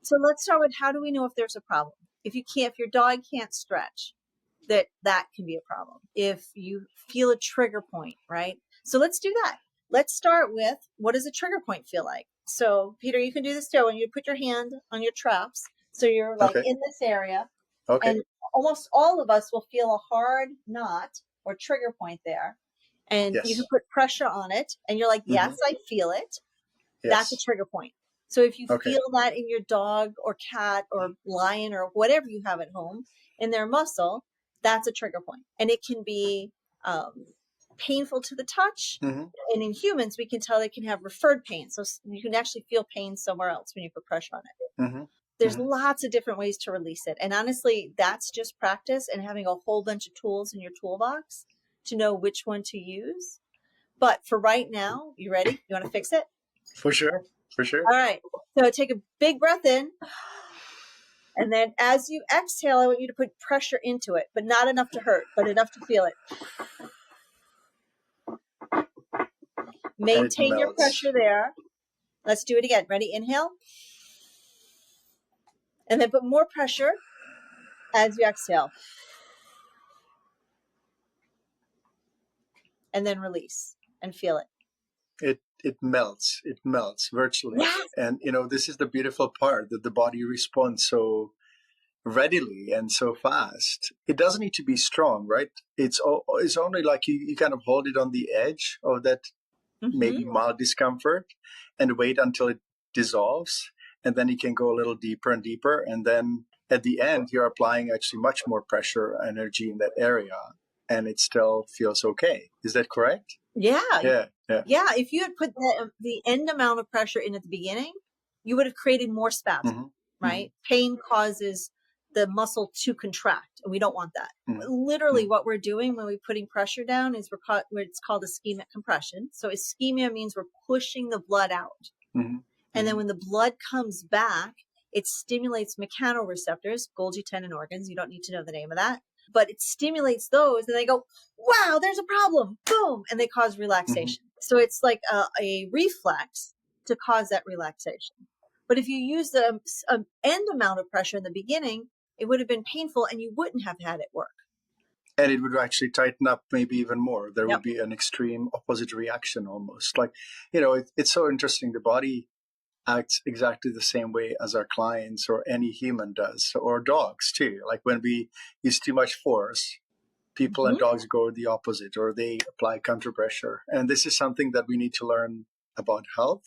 So let's start with, how do we know if there's a problem? If your dog can't stretch, that can be a problem. If you feel a trigger point, right? So let's do that. Let's start with, what does a trigger point feel like? So Peter, you can do this too. When you put your hand on your traps, so you're like in this area, and almost all of us will feel a hard knot or trigger point there. And you can put pressure on it, and you're like, yes, I feel it. That's a trigger point. So if you feel that in your dog or cat or lion or whatever you have at home in their muscle, that's a trigger point. And it can be painful to the touch. And in humans, we can tell they can have referred pain. So you can actually feel pain somewhere else when you put pressure on it. There's lots of different ways to release it. And honestly, that's just practice and having a whole bunch of tools in your toolbox to know which one to use. But for right now, you ready? You want to fix it? For sure. All right. So take a big breath in. And then as you exhale, I want you to put pressure into it, but not enough to hurt, but enough to feel it. Maintain your pressure there. Let's do it again. Ready? Inhale. And then put more pressure as you exhale. And then release and feel it. It melts virtually. Yes. And, this is the beautiful part, that the body responds so readily and so fast. It doesn't need to be strong, right? It's only like you kind of hold it on the edge of that maybe mild discomfort and wait until it dissolves. And then you can go a little deeper and deeper. And then at the end, you're applying actually much more pressure, energy in that area, and it still feels okay. Is that correct? Yeah. Yeah. If you had put the end amount of pressure in at the beginning, you would have created more spasm, right? Pain causes the muscle to contract, and we don't want that. Literally what we're doing when we're putting pressure down is it's called ischemic compression. So ischemia means we're pushing the blood out. And then when the blood comes back, it stimulates mechanoreceptors, Golgi tendon organs. You don't need to know the name of that. But it stimulates those, and they go, wow, there's a problem. Boom. And they cause relaxation. So it's like a reflex to cause that relaxation. But if you use the end amount of pressure in the beginning, it would have been painful and you wouldn't have had it work. And it would actually tighten up maybe even more. There would be an extreme opposite reaction almost. Like, it's so interesting. The body acts exactly the same way as our clients or any human does, or dogs too. Like when we use too much force, people and dogs go the opposite, or they apply counter pressure. And this is something that we need to learn about health,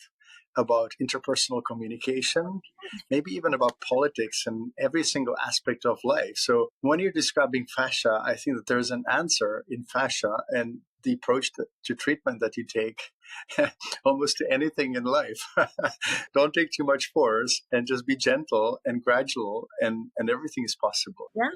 about interpersonal communication, maybe even about politics and every single aspect of life. So when you're describing fascia, I think that there's an answer in fascia and the approach to treatment that you take almost to anything in life. Don't take too much force and just be gentle and gradual, and everything is possible. Yeah.